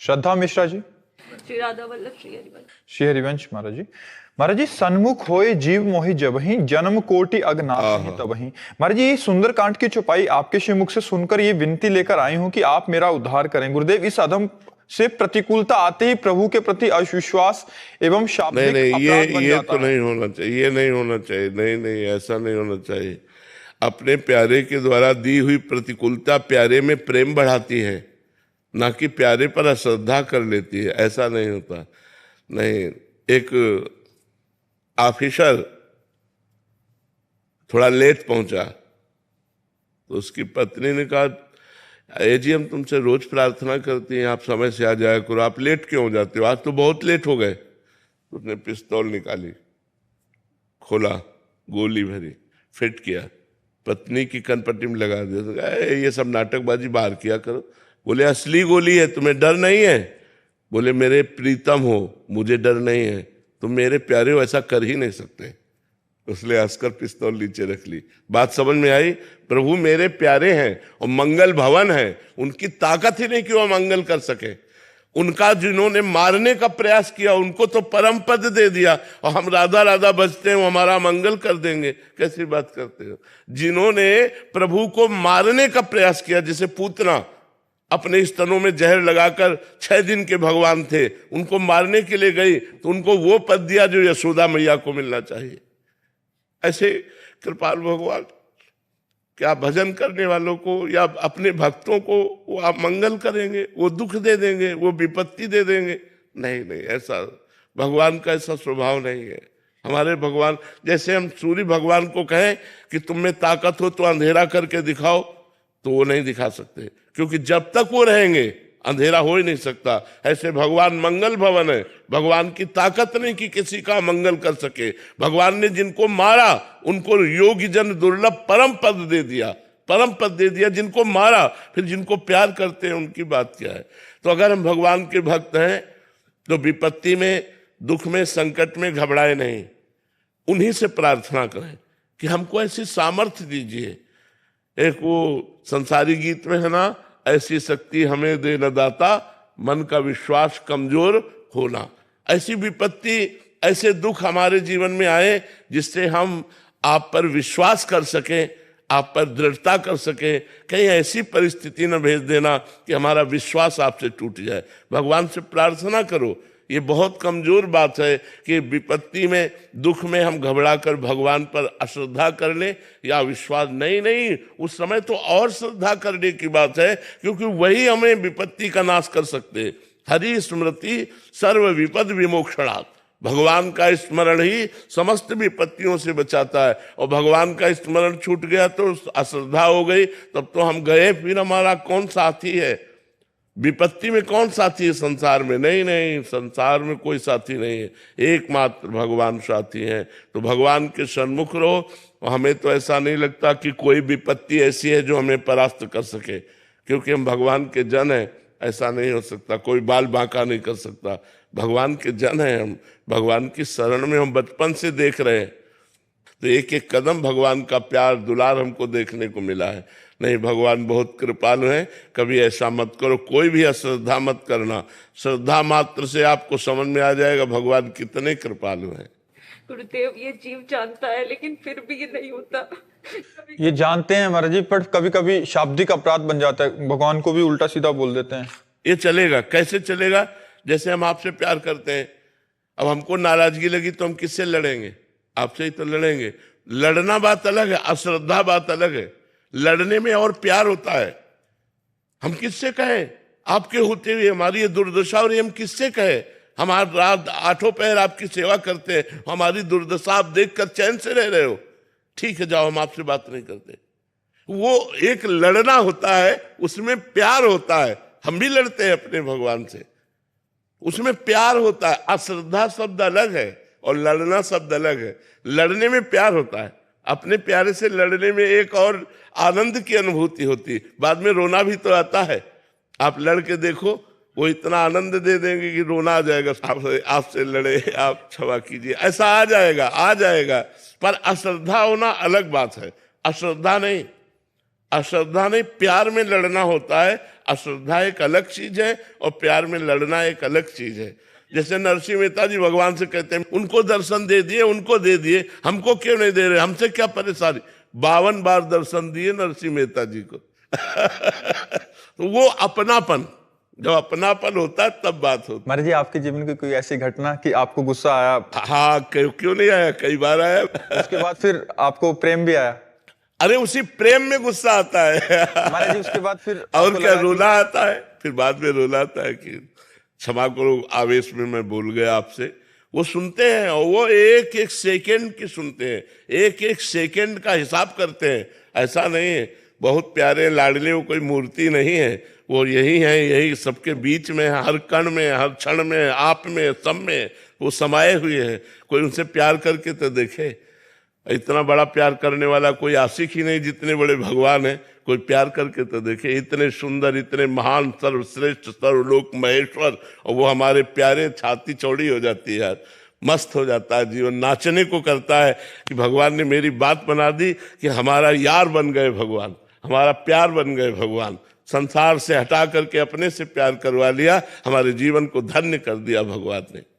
श्रद्धा मिश्रा जी। श्री राधा वल्लभ श्री हरिवंश। श्री हरिवंश महाराज जी। महाराज जी, सन्मुख होए जीव मोहि जबहि, जन्म कोटि अगनाश तबहि। महाराज जी, सुंदर कांड की चौपाई आपके श्री मुख से सुनकर ये विनती लेकर आई हूं कि आप मेरा उद्धार करें गुरुदेव। इस अधम से प्रतिकूलता आते ही प्रभु के प्रति अविश्वास एवं शाब्दिक अपराध बन जाता है। नहीं होना चाहिए, ये नहीं होना चाहिए। नहीं, ऐसा नहीं होना चाहिए। अपने प्यारे के द्वारा दी हुई प्रतिकूलता प्यारे में प्रेम बढ़ाती है, ना कि प्यारे पर अश्रद्धा कर लेती है। ऐसा नहीं होता। नहीं, एक ऑफिसर थोड़ा लेट पहुंचा तो उसकी पत्नी ने कहा, जी हम तुमसे रोज प्रार्थना करती हैं, आप समय से आ जाया करो, आप लेट क्यों हो जाते हो, आज तो बहुत लेट हो गए। तो उसने पिस्तौल निकाली, खोला, गोली भरी, फिट किया, पत्नी की कनपट्टी में लगा दिया। तो ये सब नाटकबाजी बाहर किया करो। बोले असली गोली है, तुम्हें डर नहीं है? बोले मेरे प्रीतम हो, मुझे डर नहीं है, तुम मेरे प्यारे हो, ऐसा कर ही नहीं सकते। उसने हंसकर पिस्तौल नीचे रख ली। बात समझ में आई? प्रभु मेरे प्यारे हैं और मंगल भवन है, उनकी ताकत ही नहीं कि वो मंगल कर सके। उनका जिन्होंने मारने का प्रयास किया उनको तो परम पद दे दिया, और हम राधा राधा बजते हैं, वो हमारा मंगल कर देंगे। कैसी बात करते हो? जिन्होंने प्रभु को मारने का प्रयास किया, जैसे पूतना अपने स्तनों में जहर लगाकर 6 दिन के भगवान थे, उनको मारने के लिए गई तो उनको वो पद दिया जो यशोदा मैया को मिलना चाहिए। ऐसे कृपाल भगवान क्या भजन करने वालों को या अपने भक्तों को वो आप मंगल करेंगे, वो दुख दे देंगे, वो विपत्ति दे देंगे? नहीं, ऐसा भगवान का ऐसा स्वभाव नहीं है। हमारे भगवान, जैसे हम सूर्य भगवान को कहें कि तुम में ताकत हो तो अंधेरा करके दिखाओ, तो वो नहीं दिखा सकते, क्योंकि जब तक वो रहेंगे अंधेरा हो ही नहीं सकता। ऐसे भगवान मंगल भवन है, भगवान की ताकत नहीं कि किसी का मंगल कर सके। भगवान ने जिनको मारा उनको योगी जन दुर्लभ परम पद दे दिया, परम पद दे दिया जिनको मारा। फिर जिनको प्यार करते हैं उनकी बात क्या है? तो अगर हम भगवान के भक्त हैं तो विपत्ति में, दुख में, संकट में घबराए नहीं, उन्हीं से प्रार्थना करें कि हमको ऐसी सामर्थ्य दीजिए। एक वो संसारी गीत में है ना, ऐसी शक्ति हमें दे न दाता, मन का विश्वास कमजोर होना। ऐसी विपत्ति, ऐसे दुख हमारे जीवन में आए जिससे हम आप पर विश्वास कर सकें, आप पर दृढ़ता कर सकें। कहीं ऐसी परिस्थिति न भेज देना कि हमारा विश्वास आपसे टूट जाए। भगवान से प्रार्थना करो। ये बहुत कमजोर बात है कि विपत्ति में, दुख में हम घबरा कर भगवान पर अश्रद्धा कर लें या विश्वास। नहीं, उस समय तो और श्रद्धा करने की बात है, क्योंकि वही हमें विपत्ति का नाश कर सकते। हरि स्मृति सर्व विपद विमोक्षणात्। भगवान का स्मरण ही समस्त विपत्तियों से बचाता है, और भगवान का स्मरण छूट गया तो अश्रद्धा हो गई, तब तो हम गए। फिर हमारा कौन साथी है? विपत्ति में कौन साथी है संसार में? नहीं, संसार में कोई साथी नहीं है, एकमात्र भगवान साथी हैं। तो भगवान के सन्मुख रहो। हमें तो ऐसा नहीं लगता कि कोई विपत्ति ऐसी है जो हमें परास्त कर सके, क्योंकि हम भगवान के जन हैं। ऐसा नहीं हो सकता, कोई बाल बांका नहीं कर सकता। भगवान के जन हैं हम, भगवान की शरण में हम बचपन से देख रहे हैं, तो एक एक कदम भगवान का प्यार दुलार हमको देखने को मिला है। नहीं, भगवान बहुत कृपालु हैं। कभी ऐसा मत करो, कोई भी अश्रद्धा मत करना। श्रद्धा मात्र से आपको समझ में आ जाएगा भगवान कितने कृपालु हैं। गुरुदेव, ये जीव जानता है लेकिन फिर भी ये नहीं होता। ये जानते हैं महाराज जी, पर कभी कभी शाब्दिक अपराध बन जाता है, भगवान को भी उल्टा सीधा बोल देते हैं। ये चलेगा? कैसे चलेगा? जैसे हम आपसे प्यार करते हैं, अब हमको नाराजगी लगी तो हम किससे लड़ेंगे? आपसे ही तो लड़ेंगे। लड़ना बात अलग है, अश्रद्धा बात अलग है। लड़ने में और प्यार होता है। हम किससे कहें? आपके होते हुए हमारी ये दुर्दशा, और ये हम किससे कहें? हमारा रात 8 पहर आपकी सेवा करते हैं, हमारी दुर्दशा आप देखकर चैन से रह रहे हो। ठीक है, जाओ, हम आपसे बात नहीं करते। वो एक लड़ना होता है, उसमें प्यार होता है। हम भी लड़ते हैं अपने भगवान से, उसमें प्यार होता है। अश्रद्धा शब्द अलग है और लड़ना शब्द अलग है। लड़ने में प्यार होता है, अपने प्यारे से लड़ने में एक और आनंद की अनुभूति होती है। बाद में रोना भी तो आता है। आप लड़के देखो, वो इतना आनंद दे देंगे कि रोना आ जाएगा। आपसे लड़े, आप क्षमा कीजिए, ऐसा आ जाएगा। पर अश्रद्धा होना अलग बात है। अश्रद्धा नहीं, प्यार में लड़ना होता है। अश्रद्धा एक अलग चीज है और प्यार में लड़ना एक अलग चीज है। जैसे नरसिंह मेहता जी भगवान से कहते हैं उनको दर्शन दे दिए, उनको दे दिए, हमको क्यों नहीं दे रहे, हमसे क्या परेशानी। 52 बार दर्शन दिए नरसिंह मेहता जी को। तो वो अपनापन, जब अपनापन होता है तब बात होती। महाराज जी आपके जीवन की कोई ऐसी घटना कि आपको गुस्सा आया, हाँ, क्यों नहीं आया, कई बार आया। उसके बाद फिर आपको प्रेम भी आया? अरे उसी प्रेम में गुस्सा आता है। महाराज जी उसके बाद फिर और आपको क्या, लगा कि- रोना आता है, फिर बाद में रोना आता है कि क्षमा करो, आवेश में मैं बोल गया आपसे। वो सुनते हैं और वो एक एक सेकंड की सुनते हैं, एक एक सेकंड का हिसाब करते हैं। ऐसा नहीं है, बहुत प्यारे लाडले, वो कोई मूर्ति नहीं है, वो यही है, यही सबके बीच में, हर कण में, हर क्षण में, आप में, सब में वो समाये हुए हैं। कोई उनसे प्यार करके तो देखे, इतना बड़ा प्यार करने वाला कोई आशिक ही नहीं जितने बड़े भगवान हैं। कोई प्यार करके तो देखे, इतने सुंदर, इतने महान, सर्वश्रेष्ठ, सर्वलोक महेश्वर, और वो हमारे प्यारे, छाती चौड़ी हो जाती है यार, मस्त हो जाता है जीवन, नाचने को करता है कि भगवान ने मेरी बात बना दी, कि हमारा यार बन गए भगवान, हमारा प्यार बन गए भगवान, संसार से हटा करके अपने से प्यार करवा लिया, हमारे जीवन को धन्य कर दिया भगवान ने।